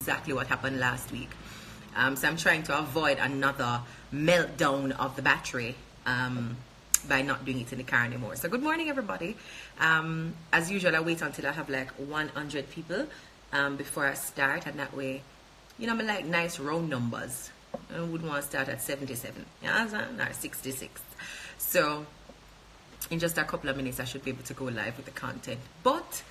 exactly what happened last week. So I'm trying to avoid another meltdown of the battery by not doing it in the car anymore. So good morning, everybody. As usual, I wait until I have like 100 people before I start, and that way, you know, I like nice round numbers. I wouldn't want to start at 77, or 66. So in just a couple of minutes, I should be able to go live with the content. But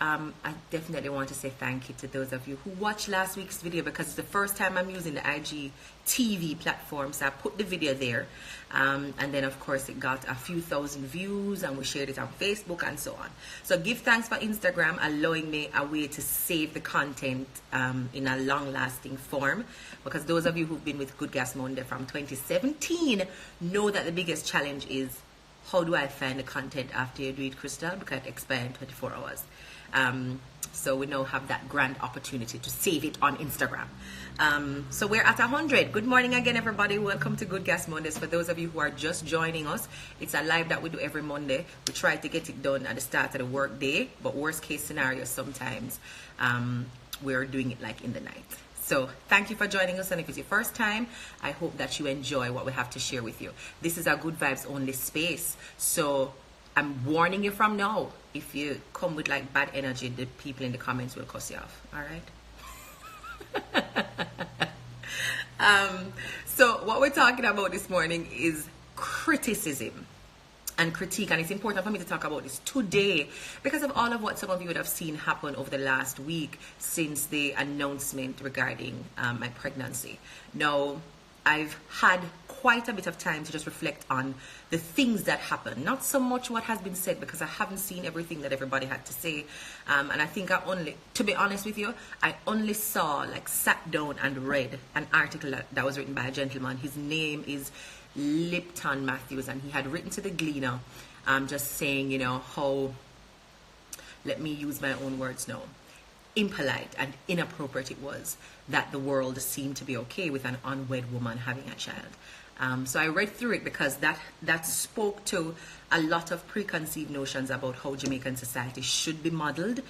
I definitely want to say thank you to those of you who watched last week's video, because it's the first time I'm using the IGTV platform. So I put the video there, and then of course it got a few thousand views, and we shared it on Facebook and so on. So give thanks for Instagram allowing me a way to save the content in a long-lasting form, because those of you who've been with Good Gas Monday from 2017 know that the biggest challenge is, how do I find the content after you do it, Krystal? Because it expires in 24 hours. So we now have that grand opportunity to save it on Instagram. So we're at 100. Good morning again, everybody. Welcome to Good Gas Mondays. For those of you who are just joining us, it's a live that we do every Monday. We try to get it done at the start of the work day, but worst case scenario, sometimes we're doing it like in the night. So thank you for joining us, and if it's your first time, I hope that you enjoy what we have to share with you. This is a good vibes only space, so I'm warning you from now. If you come with like bad energy, the people in the comments will cuss you off. All right. So what we're talking about this morning is criticism and critique, and it's important for me to talk about this today because of all of what some of you would have seen happen over the last week since the announcement regarding my pregnancy. Now, I've had quite a bit of time to just reflect on the things that happened, not so much what has been said, because I haven't seen everything that everybody had to say, and I think to be honest with you, I only sat down and read an article that was written by a gentleman. His name is Lipton Matthews, and he had written to the Gleaner, just saying, you know, how, let me use my own words now, impolite and inappropriate it was that the world seemed to be okay with an unwed woman having a child. So I read through it because that spoke to a lot of preconceived notions about how Jamaican society should be modeled,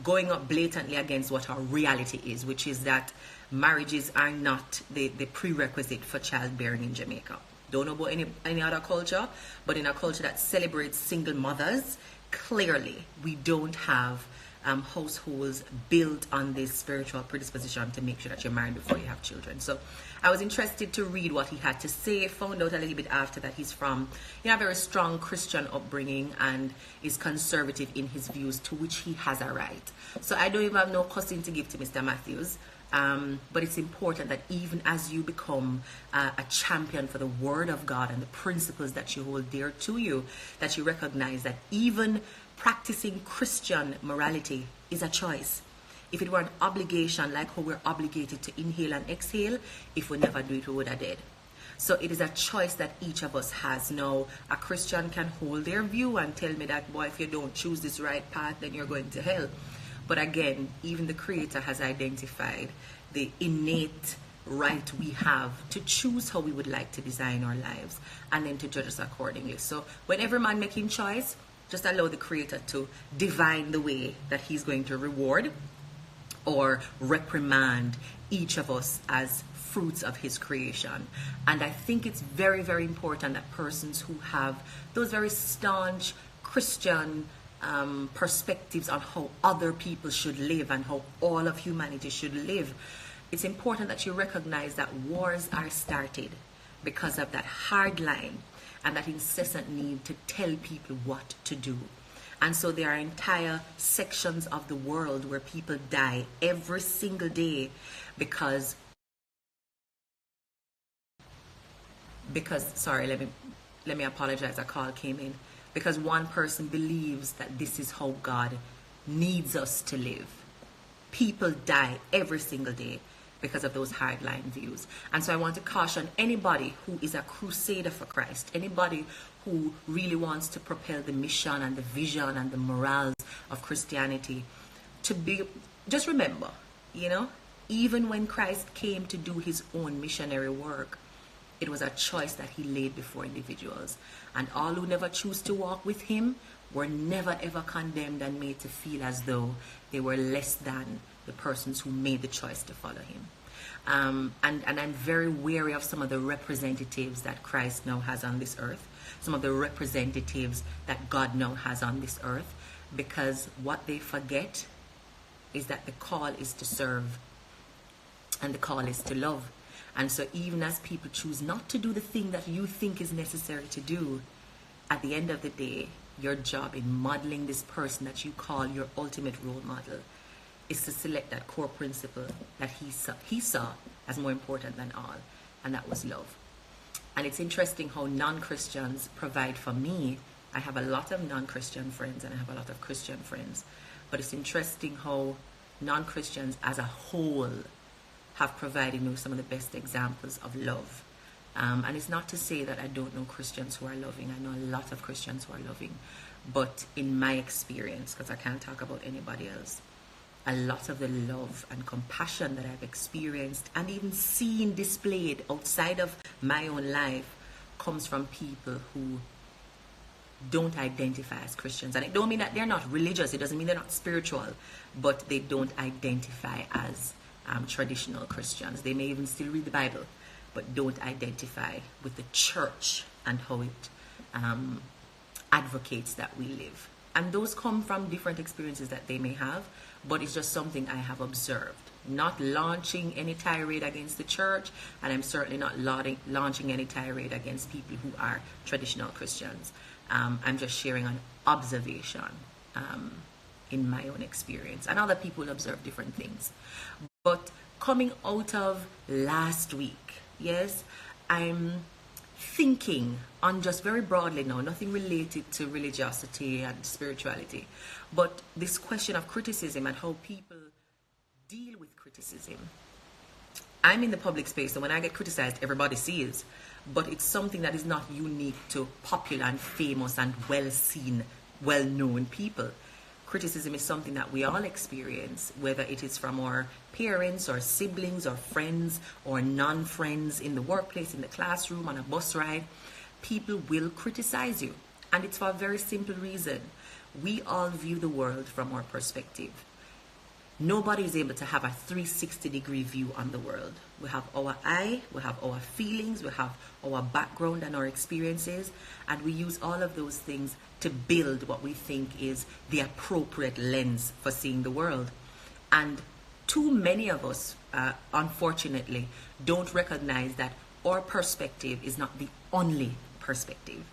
going up blatantly against what our reality is, which is that marriages are not the prerequisite for childbearing in Jamaica. Don't know about any other culture, but in a culture that celebrates single mothers, clearly we don't have households built on this spiritual predisposition to make sure that you're married before you have children. So I was interested to read what he had to say. Found out a little bit after that he's from, you know, a very strong Christian upbringing and is conservative in his views, to which he has a right. So I don't even have no cussing to give to Mr. Matthews. But it's important that even as you become a champion for the Word of God and the principles that you hold dear to you, that you recognize that even practicing Christian morality is a choice. If it were an obligation, like how we're obligated to inhale and exhale, if we never do it, we would have dead. So it is a choice that each of us has. Now, a Christian can hold their view and tell me that, boy, if you don't choose this right path, then you're going to hell. But again, even the Creator has identified the innate right we have to choose how we would like to design our lives, and then to judge us accordingly. So when every man making choice, just allow the Creator to divine the way that he's going to reward or reprimand each of us as fruits of his creation. And I think it's very, very important that persons who have those very staunch Christian perspectives on how other people should live and how all of humanity should live, it's important that you recognize that wars are started because of that hard line and that incessant need to tell people what to do. And so there are entire sections of the world where people die every single day because sorry, let me apologize, a call came in. Because one person believes that this is how God needs us to live. People die every single day because of those hardline views. And so I want to caution anybody who is a crusader for Christ, anybody who really wants to propel the mission and the vision and the morals of Christianity, to be, just remember, you know, even when Christ came to do his own missionary work, it was a choice that he laid before individuals. And all who never choose to walk with him were never ever condemned and made to feel as though they were less than the persons who made the choice to follow him. And I'm very wary of some of the representatives that Christ now has on this earth, some of the representatives that God now has on this earth, because what they forget is that the call is to serve and the call is to love. And so even as people choose not to do the thing that you think is necessary to do, at the end of the day, your job in modeling this person that you call your ultimate role model is to select that core principle that he saw as more important than all, and that was love. And it's interesting how non-Christians provide for me. I have a lot of non-Christian friends and I have a lot of Christian friends, but it's interesting how non-Christians as a whole have provided me with some of the best examples of love. And it's not to say that I don't know Christians who are loving. I know a lot of Christians who are loving, but in my experience, because I can't talk about anybody else, a lot of the love and compassion that I've experienced and even seen displayed outside of my own life comes from people who don't identify as Christians. And it don't mean that they're not religious. It doesn't mean they're not spiritual, but they don't identify as traditional Christians. They may even still read the Bible, but don't identify with the church and how it advocates that we live. And those come from different experiences that they may have, but it's just something I have observed. Not launching any tirade against the church, and I'm certainly not launching any tirade against people who are traditional Christians. I'm just sharing an observation in my own experience. And other people observe different things. But coming out of last week, yes, I'm thinking on just very broadly now, nothing related to religiosity and spirituality, but this question of criticism and how people deal with criticism. I'm in the public space, and when I get criticized, everybody sees, but it's something that is not unique to popular and famous and well-seen, well-known people. Criticism is something that we all experience, whether it is from our parents or siblings or friends or non-friends in the workplace, in the classroom, on a bus ride. People will criticize you, and it's for a very simple reason. We all view the world from our perspective. Nobody is able to have a 360-degree view on the world. We have our eye, we have our feelings, we have our background and our experiences, and we use all of those things to build what we think is the appropriate lens for seeing the world. And too many of us, unfortunately, don't recognize that our perspective is not the only perspective.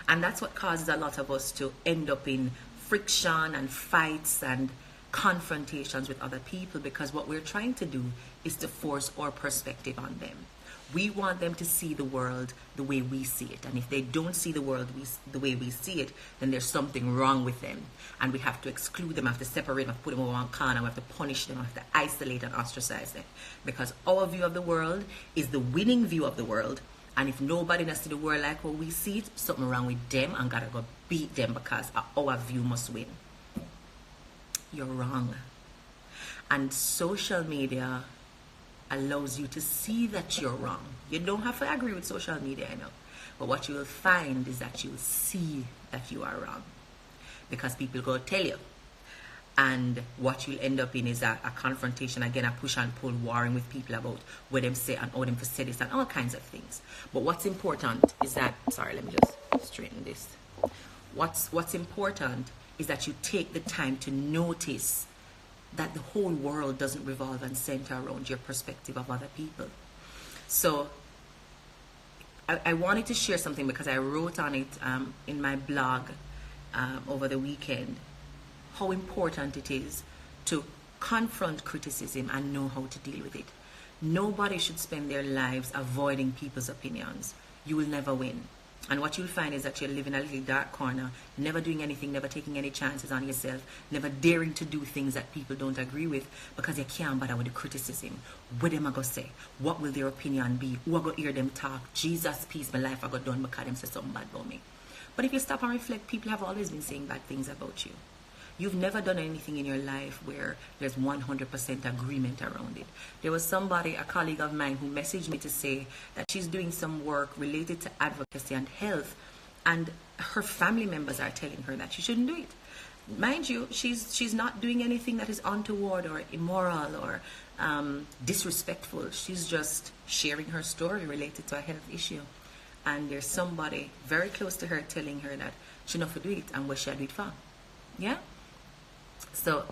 And that's what causes a lot of us to end up in friction and fights and confrontations with other people, because what we're trying to do is to force our perspective on them. We want them to see the world the way we see it, and if they don't see the world the way we see it, then there's something wrong with them, and we have to exclude them, have to separate them, have to put them over one corner, we have to punish them, we have to isolate and ostracize them, because our view of the world is the winning view of the world. And if nobody does see the world like how we see it, something wrong with them, and gotta go beat them because our view must win. You're wrong. And social media allows you to see that you're wrong. You don't have to agree with social media, I know. But what you will find is that you will see that you are wrong, because people go tell you. And what you'll end up in is a confrontation, again, a push and pull, warring with people about what them say and how them to say this and all kinds of things. But what's important is that, sorry, let me just straighten this. What's important is that you take the time to notice that the whole world doesn't revolve and center around your perspective of other people. So I wanted to share something because I wrote on it in my blog over the weekend, how important it is to confront criticism and know how to deal with it. Nobody should spend their lives avoiding people's opinions. You will never win. And what you'll find is that you're living a little dark corner, never doing anything, never taking any chances on yourself, never daring to do things that people don't agree with, because you can't bother with the criticism. What am I going to say? What will their opinion be? Who I going to hear them talk? Jesus, peace, my life I got done because them say something bad about me. But if you stop and reflect, people have always been saying bad things about you. You've never done anything in your life where there's 100% agreement around it. There was somebody, a colleague of mine, who messaged me to say that she's doing some work related to advocacy and health, and her family members are telling her that she shouldn't do it. Mind you, she's not doing anything that is untoward or immoral or disrespectful. She's just sharing her story related to a health issue. And there's somebody very close to her telling her that she not for do it and what she do it for. Yeah? So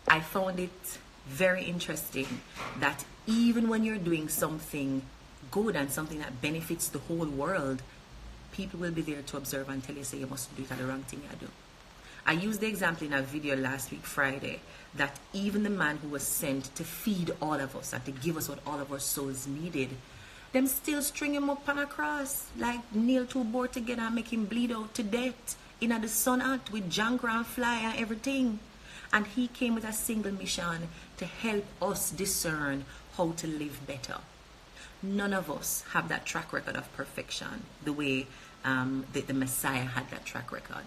I found it very interesting that even when you're doing something good and something that benefits the whole world, people will be there to observe and tell you, say you must do it at the wrong thing you do. I used the example in a video last week, Friday, that even the man who was sent to feed all of us and to give us what all of our souls needed, them still string him up on a cross, like nail two board together and make him bleed out to death in the sun out with junk and fly and everything. And he came with a single mission to help us discern how to live better. None of us have that track record of perfection the way the Messiah had that track record.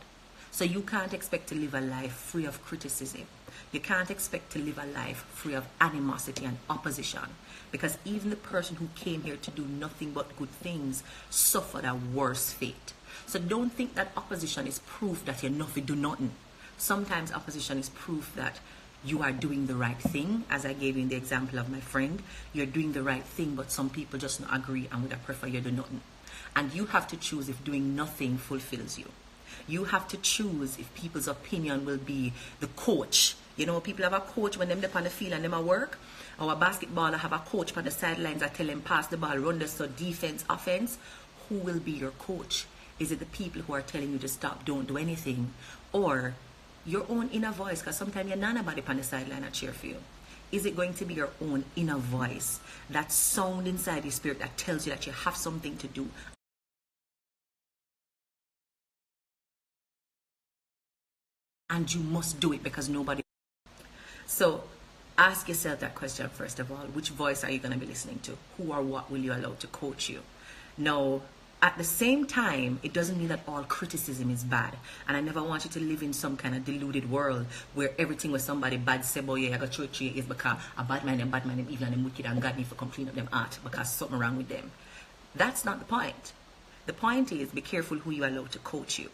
So you can't expect to live a life free of criticism. You can't expect to live a life free of animosity and opposition, because even the person who came here to do nothing but good things suffered a worse fate. So don't think that opposition is proof that you're nothing, do nothing. Sometimes opposition is proof that you are doing the right thing. As I gave you in the example of my friend, you're doing the right thing, but some people just don't agree and would prefer you do nothing. And you have to choose if doing nothing fulfills you. You have to choose if people's opinion will be the coach. You know, people have a coach when them up on the field and them at work. Our basketballer have a coach on the sidelines that tell them pass the ball, run the so defense, offense. Who will be your coach? Is it the people who are telling you to stop, don't do anything? Or your own inner voice? Because sometimes you're not nobody on the sideline that cheer for you. Is it going to be your own inner voice, that sound inside the spirit that tells you that you have something to do and you must do it because nobody? So ask yourself that question first of all. Which voice are you going to be listening to? Who or what will you allow to coach you? Now, at the same time, it doesn't mean that all criticism is bad. And I never want you to live in some kind of deluded world where everything was somebody bad say about you, I got church is because a bad man, even them wicked, and God need to come clean up them art because something wrong with them. That's not the point. The point is, be careful who you allow to coach you.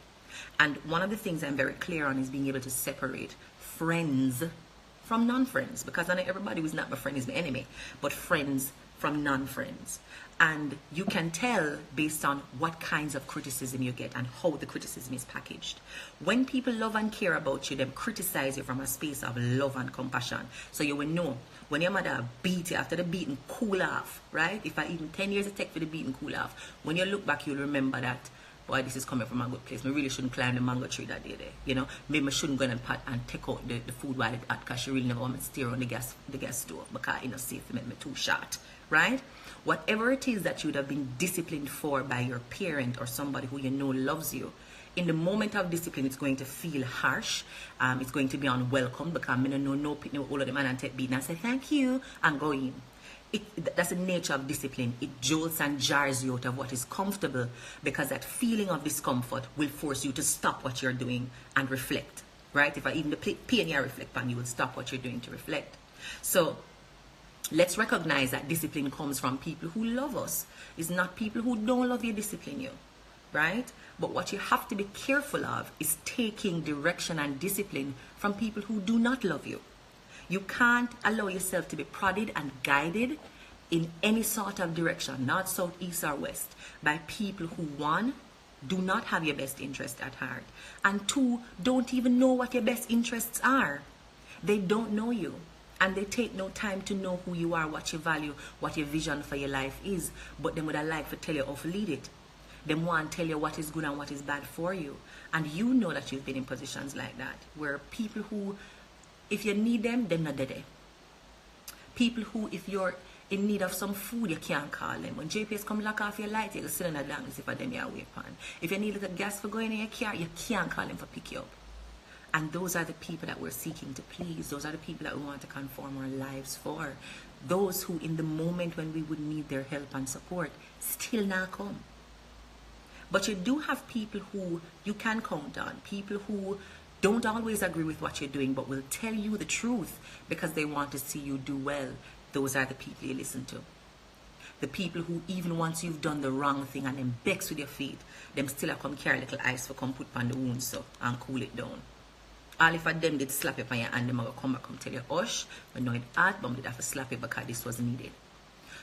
And one of the things I'm very clear on is being able to separate friends from non-friends, because I know everybody who's not my friend is my enemy, but friends from non-friends. And you can tell based on what kinds of criticism you get and how the criticism is packaged. When people love and care about you, them criticize you from a space of love and compassion. So you will know when your mother beat you, after the beating cool off, right? If I even 10 years it take for the beating cool off, when you look back, you'll remember that, boy, this is coming from a good place. We really shouldn't climb the mango tree that day there. You know, maybe I shouldn't go and pat and take out the food while it's hot, because she really never want me to stare on the gas stove because it's not safe to make me too short, right? Whatever it is that you would have been disciplined for by your parent or somebody who you know loves you, in the moment of discipline, it's going to feel harsh. It's going to be unwelcome because I don't know no all of them and take beat and say thank you and go in. That's the nature of discipline. It jolts and jars you out of what is comfortable, because that feeling of discomfort will force you to stop what you're doing and reflect, right? If I even the pain you reflect on, you will stop what you're doing to reflect. So let's recognize that discipline comes from people who love us. It's not people who don't love you discipline you, right? But what you have to be careful of is taking direction and discipline from people who do not love you. You can't allow yourself to be prodded and guided in any sort of direction, north, south, east, or west, by people who, one, do not have your best interest at heart, and two, don't even know what your best interests are. They don't know you, and they take no time to know who you are, what you value, what your vision for your life is, but they would have liked to tell you how to lead it. They want to tell you what is good and what is bad for you. And you know that you've been in positions like that, where people who, if you need them, they're not there. People who, if you're in need of some food, you can't call them. When JPS come lock off your light, you'll sit in a darkness if them you're away upon. If you need a little gas for going in your car, you can't call them for pick you up. And those are the people that we're seeking to please. Those are the people that we want to conform our lives for. Those who, in the moment when we would need their help and support, still not come. But you do have people who you can count on. People who don't always agree with what you're doing, but will tell you the truth because they want to see you do well. Those are the people you listen to. The people who, even once you've done the wrong thing and them bex with your feet, them still come carry a little ice for come put on the wound so and cool it down. All if them did slap you on your hand, them will come back and tell you, hush, but no, it hard, but did have to slap you because this was needed.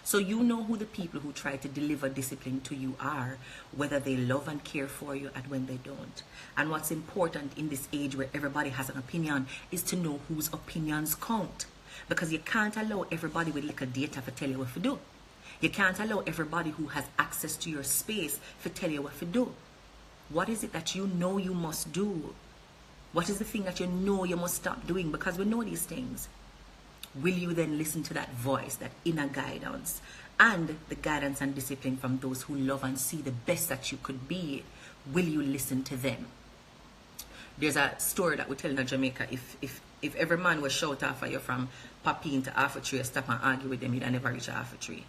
So you know who the people who try to deliver discipline to you are, whether they love and care for you and when they don't. And what's important in this age where everybody has an opinion is to know whose opinions count. Because you can't allow everybody with little data to tell you what to do. You can't allow everybody who has access to your space to tell you what to do. What is it that you know you must do? What is the thing that you know you must stop doing? Because we know these things. Will you then listen to that voice, that inner guidance, and the guidance and discipline from those who love and see the best that you could be? Will you listen to them? There's a story that we tell in Jamaica. If every man was shout after you from Papine to half a tree, stop and argue with them, you'd never reach a half a tree.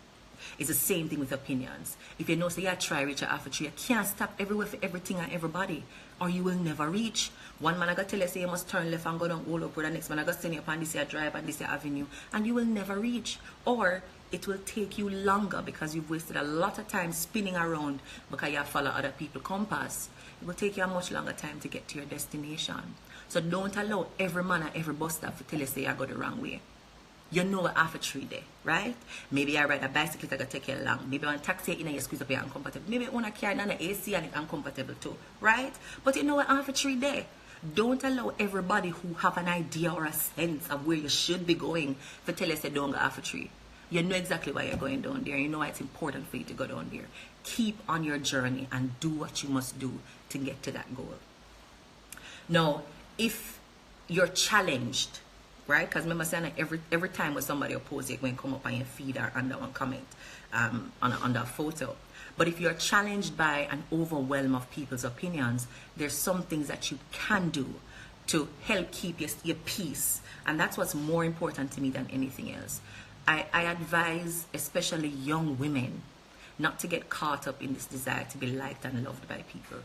It's the same thing with opinions. If you know, say, try reach a half a tree, you can't stop everywhere for everything and everybody, or you will never reach. One man I got tell you, say, you must turn left and go down all up, the next man I got send you upon this here drive and this here avenue, and you will never reach. Or it will take you longer because you've wasted a lot of time spinning around because you follow other people's compass. It will take you a much longer time to get to your destination. So don't allow every man and every bus stop to tell you, say, you go the wrong way. You know what half a tree there, right? Maybe I ride a bicycle that can take you along. Maybe on taxi in you squeeze up your uncomfortable. Maybe you want to carry on an AC and it's uncomfortable too, right? But you know what half a tree there. Don't allow everybody who have an idea or a sense of where you should be going to tell you, say, don't go half a tree. You know exactly why you're going down there. You know why it's important for you to go down there. Keep on your journey and do what you must do to get to that goal. Now, if you're challenged, right? Because remember saying every time when somebody opposes you, it will come up on your feed or under one comment under a photo. But if you're challenged by an overwhelm of people's opinions, there's some things that you can do to help keep your peace. And that's what's more important to me than anything else. I advise especially young women not to get caught up in this desire to be liked and loved by people.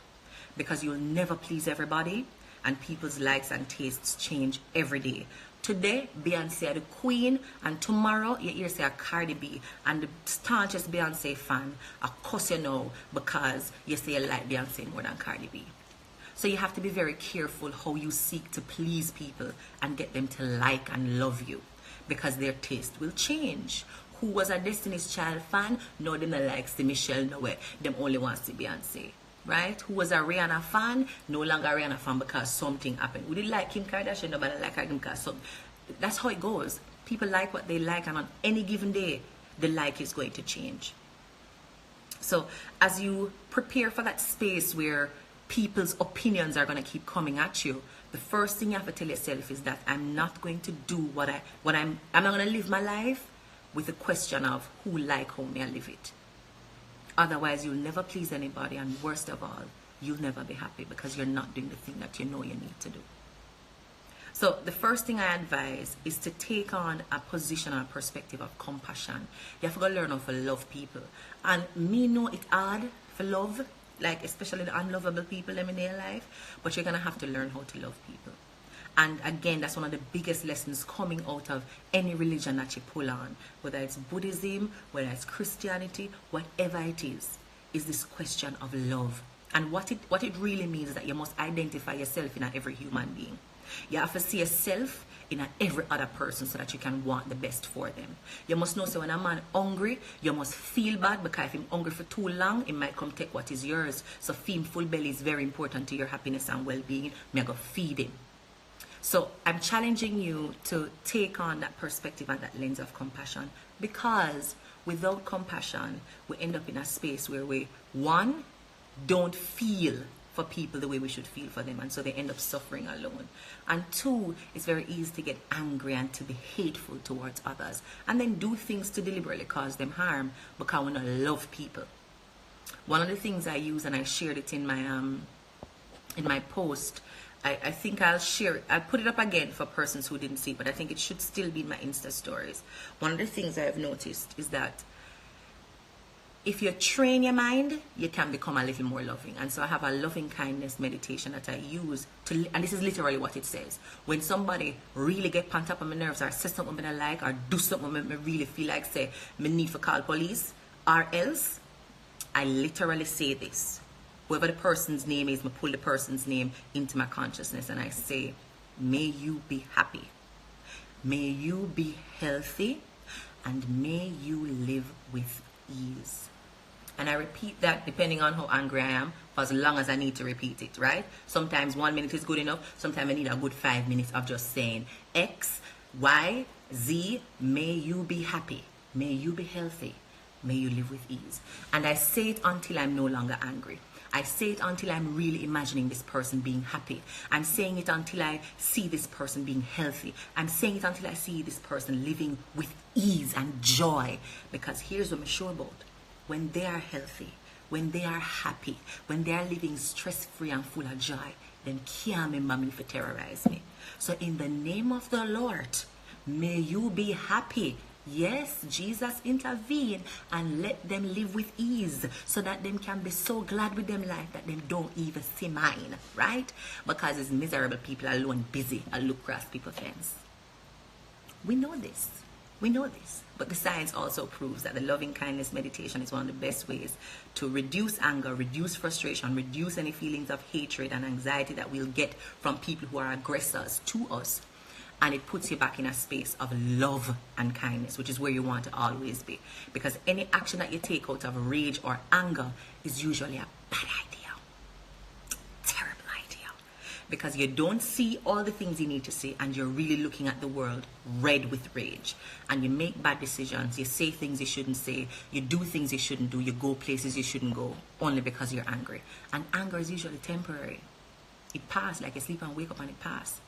Because you'll never please everybody, and people's likes and tastes change every day. Today, Beyonce are the queen, and tomorrow you hear say a Cardi B, and the staunchest Beyonce fan a cuss you now because you say you like Beyonce more than Cardi B. So you have to be very careful how you seek to please people and get them to like and love you, because their taste will change. Who was a Destiny's Child fan? No, they don't like the Michelle, no way. Them only wants the Beyonce. Right? Who was a Rihanna fan? No longer a Rihanna fan because something happened. We didn't like Kim Kardashian, nobody like her because something. That's how it goes. People like what they like, and on any given day, the like is going to change. So as you prepare for that space where people's opinions are going to keep coming at you, the first thing you have to tell yourself is that I'm not going to do I'm not going to live my life with the question of who like how may I live it. Otherwise, you'll never please anybody, and worst of all, you'll never be happy because you're not doing the thing that you know you need to do. So the first thing I advise is to take on a position or a perspective of compassion. You have to go learn how to love people. And me know it hard for love, like especially the unlovable people in their life, but you're going to have to learn how to love people. And again, that's one of the biggest lessons coming out of any religion that you pull on, whether it's Buddhism, whether it's Christianity, whatever it is this question of love. And what it really means is that you must identify yourself in every human being. You have to see yourself in every other person so that you can want the best for them. You must know, so when a man hungry, you must feel bad, because if he's hungry for too long, it might come take what is yours. So feeding full belly is very important to your happiness and well-being. Me go feed him. So I'm challenging you to take on that perspective and that lens of compassion, because without compassion, we end up in a space where we, one, don't feel for people the way we should feel for them, and so they end up suffering alone. And two, it's very easy to get angry and to be hateful towards others, and then do things to deliberately cause them harm because we don't love people. One of the things I use, and I shared it in my post, I think I'll put it up again for persons who didn't see it, but I think it should still be in my Insta stories. One of the things I've noticed is that if you train your mind, you can become a little more loving. And so I have a loving kindness meditation that I use to, and this is literally what it says. When somebody really get pent up on my nerves, or say something I like, or do something that me really feel like, say, me need to call police, or else, I literally say this. Whoever the person's name is, I pull the person's name into my consciousness and I say, May you be happy. May you be healthy. And may you live with ease. And I repeat that depending on how angry I am, for as long as I need to repeat it, right? Sometimes 1 minute is good enough. Sometimes I need a good 5 minutes of just saying X, Y, Z, may you be happy. May you be healthy. May you live with ease. And I say it until I'm no longer angry. I say it until I'm really imagining this person being happy. I'm saying it until I see this person being healthy. I'm saying it until I see this person living with ease and joy. Because here's what I'm sure about. When they are healthy, when they are happy, when they are living stress-free and full of joy, then can't remember me for terrorize me. So in the name of the Lord, may you be happy. Yes, Jesus intervene and let them live with ease so that them can be so glad with them life that them don't even see mine, right? Because it's miserable people alone busy and look across people's fence. We know this. We know this. But the science also proves that the loving kindness meditation is one of the best ways to reduce anger, reduce frustration, reduce any feelings of hatred and anxiety that we'll get from people who are aggressors to us. And it puts you back in a space of love and kindness, which is where you want to always be. Because any action that you take out of rage or anger is usually a bad idea. Terrible idea. Because you don't see all the things you need to see and you're really looking at the world red with rage. And you make bad decisions. You say things you shouldn't say. You do things you shouldn't do. You go places you shouldn't go only because you're angry. And anger is usually temporary. It passes, like you sleep and wake up and it passes.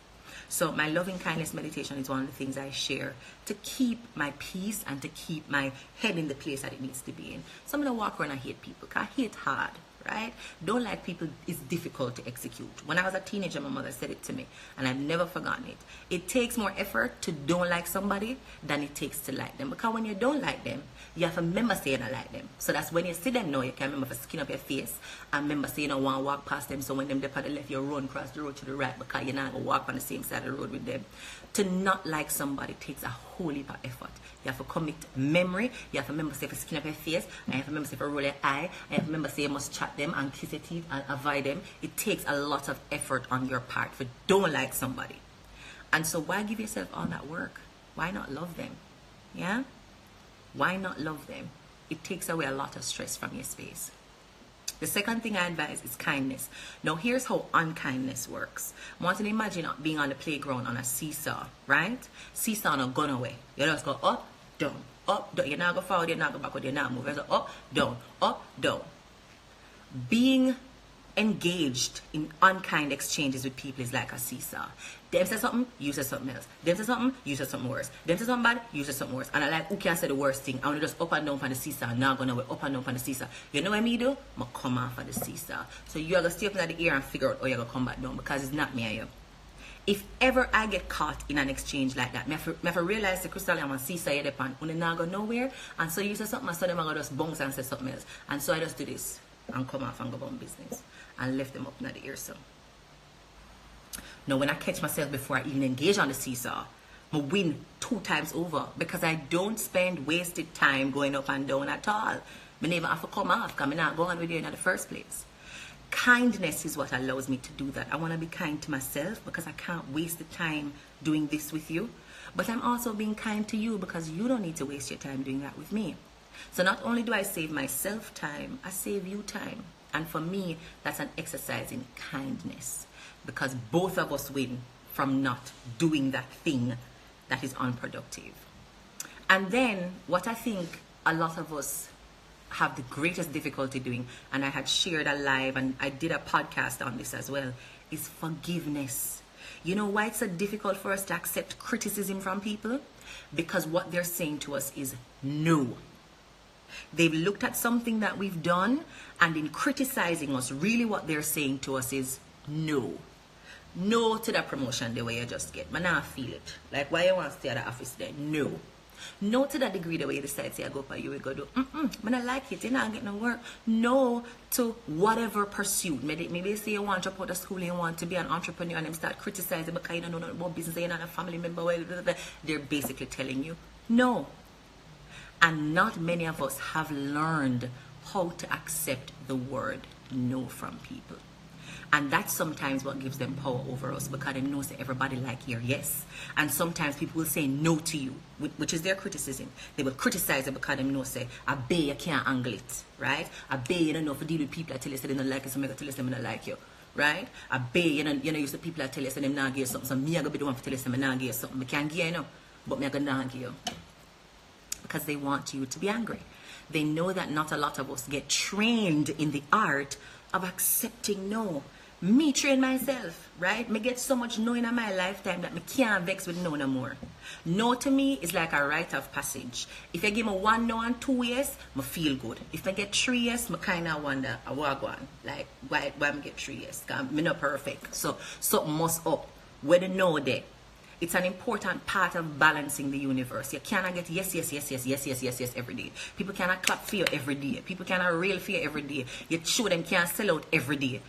So my loving kindness meditation is one of the things I share to keep my peace and to keep my head in the place that it needs to be in. So I'm going to walk around and hate people because I hate hard, right? Don't like people is difficult to execute. When I was a teenager, my mother said it to me and I've never forgotten it. It takes more effort to don't like somebody than it takes to like them. Because when you don't like them, you have to remember say you don't like them. So that's when you see them now, you can remember to skin up your face and remember say you don't want to walk past them. So when them depart the left, you run across the road to the right because you're not going to walk on the same side of the road with them. To not like somebody takes a whole heap of effort. You have to commit memory. You have to remember say to skin up your face. And you have to remember say to roll your eye. And you have to remember say you must chat them and kiss your teeth and avoid them. It takes a lot of effort on your part for don't like somebody. And so why give yourself all that work? Why not love them? Yeah? Why not love them? It takes away a lot of stress from your space. The second thing I advise is kindness. Now here's how unkindness works. I want you to imagine being on the playground on a seesaw, right? Seesaw not gone away. You just go up, down, up, down. You're not go forward, you're not go backward, you're not move. You go up, down. Being engaged in unkind exchanges with people is like a seesaw. Them say something, you say something else. Them say something, you say something worse. Them say something bad, you say something worse. And I like, who can say the worst thing? I want to just up and down on the seesaw. Now I'm going to up and down on the seesaw. You know what I do? I'm going to come off of the seesaw. So you're going to stay up in the air and figure out how you're going to come back down because it's not me and you. If ever I get caught in an exchange like that, I have to realize the Krystal I'm on seesaw you're depend. When they not go nowhere, and so you say something, and so them are going to just bounce and say something else. And so I just do this and come off and go about business. And left them up in the air so. Now when I catch myself before I even engage on the seesaw, I win 2 times over because I don't spend wasted time going up and down at all. I never have to come off because I'm not going with you in the first place. Kindness is what allows me to do that. I want to be kind to myself because I can't waste the time doing this with you. But I'm also being kind to you because you don't need to waste your time doing that with me. So not only do I save myself time, I save you time. And for me, that's an exercise in kindness because both of us win from not doing that thing that is unproductive. And then what I think a lot of us have the greatest difficulty doing, and I had shared a live and I did a podcast on this as well, is forgiveness. You know why it's so difficult for us to accept criticism from people? Because what they're saying to us is no. They've looked at something that we've done, and in criticizing us, really what they're saying to us is no. No to that promotion the way you just get. Man, I feel it. Like, why you want to stay at the office there? No. No to that degree the way you decide to go for you will go do. Man, I like it. You're not getting no work. No to whatever pursuit. Maybe you say you want to drop out of school and you want to be an entrepreneur and them start criticizing because you don't know about business, you're not a family member. They're basically telling you no. And not many of us have learned how to accept the word no from people. And that's sometimes what gives them power over us, because they know that everybody like your yes. And sometimes people will say no to you, which is their criticism. They will criticize it because they know say, I bet you can't angle it, right? I bet you don't know if you deal with people that tell you they don't like you, so I tell you they don't like you, right? I bet you know use the people that tell you they not give you something, so me I go be the one to tell you they not give you something. I can't give you, but me I go not give you. Because they want you to be angry. They know that not a lot of us get trained in the art of accepting no. Me train myself, right? Me get so much no in my lifetime that me can't vex with no no more. No to me is like a rite of passage. If you give me 1 no and 2 yes, me feel good. If I get 3 yes, me kind of wonder, I walk on. Like, why me get 3 yes? Because me not perfect. So, something must up. Where the no there. It's an important part of balancing the universe. You cannot get yes every day. People cannot clap for you every day. People cannot rail for you every day. You show them can't sell out every day.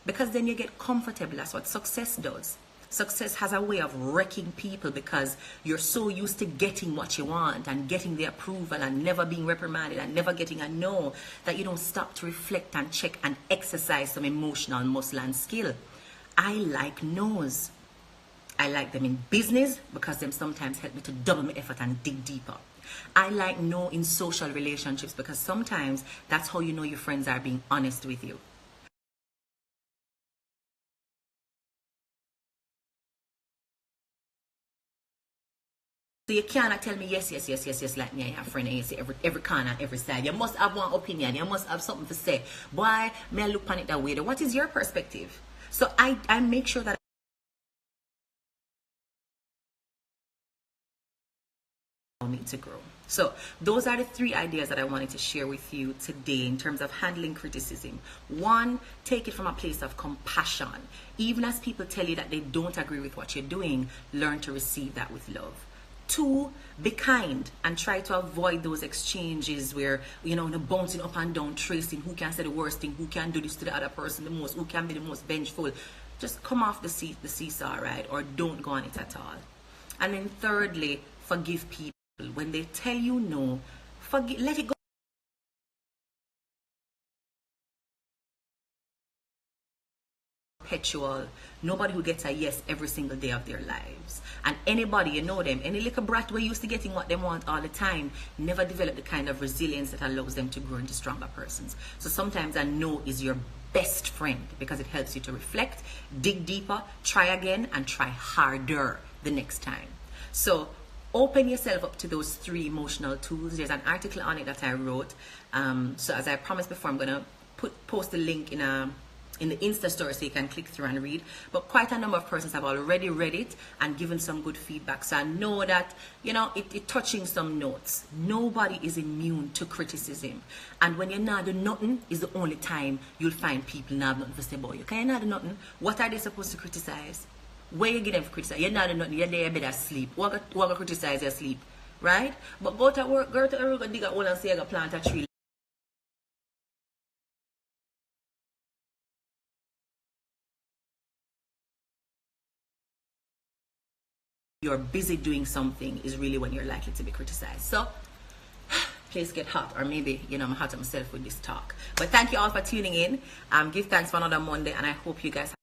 Because then you get comfortable. That's what success does. Success has a way of wrecking people because you're so used to getting what you want and getting the approval and never being reprimanded and never getting a no that you don't stop to reflect and check and exercise some emotional muscle and skill. I like no's. I like them in business because them sometimes help me to double my effort and dig deeper. I like no in social relationships because sometimes that's how you know your friends are being honest with you. So you cannot tell me yes like me and your friend and you say every corner, every side. You must have one opinion. You must have something to say. Why may I look on it that way? What is your perspective? So I make sure that me to grow. So those are the 3 ideas that I wanted to share with you today in terms of handling criticism. 1, take it from a place of compassion. Even as people tell you that they don't agree with what you're doing, learn to receive that with love. 2, be kind and try to avoid those exchanges where, the bouncing up and down, tracing who can say the worst thing, who can do this to the other person the most, who can be the most vengeful. Just come off the seesaw, right? Or don't go on it at all. And then thirdly, forgive people. When they tell you no, let it go. Perpetual. Nobody who gets a yes every single day of their lives. And anybody, you know them, any little brat who used to getting what they want all the time, never develop the kind of resilience that allows them to grow into stronger persons. So sometimes a no is your best friend because it helps you to reflect, dig deeper, try again, and try harder the next time. So open yourself up to those 3 emotional tools. There's an article on it that I wrote. So as I promised before, I'm going to post the link in the Insta story so you can click through and read. But quite a number of persons have already read it and given some good feedback. So I know that, it touching some notes. Nobody is immune to criticism. And when you're not doing nothing is the only time you'll find people not have nothing to say about you. Because you're not doing nothing, what are they supposed to criticize? Where you get them for criticize? You're not doing nothing, you're there in bed asleep. Who are criticize your sleep? Right? But go to work, go to a room, dig a hole and say you're going to plant a tree. You're busy doing something is really when you're likely to be criticized. So place get hot, or maybe I'm hot myself with this talk. But thank you all for tuning in. Give thanks for another Monday, and I hope you guys have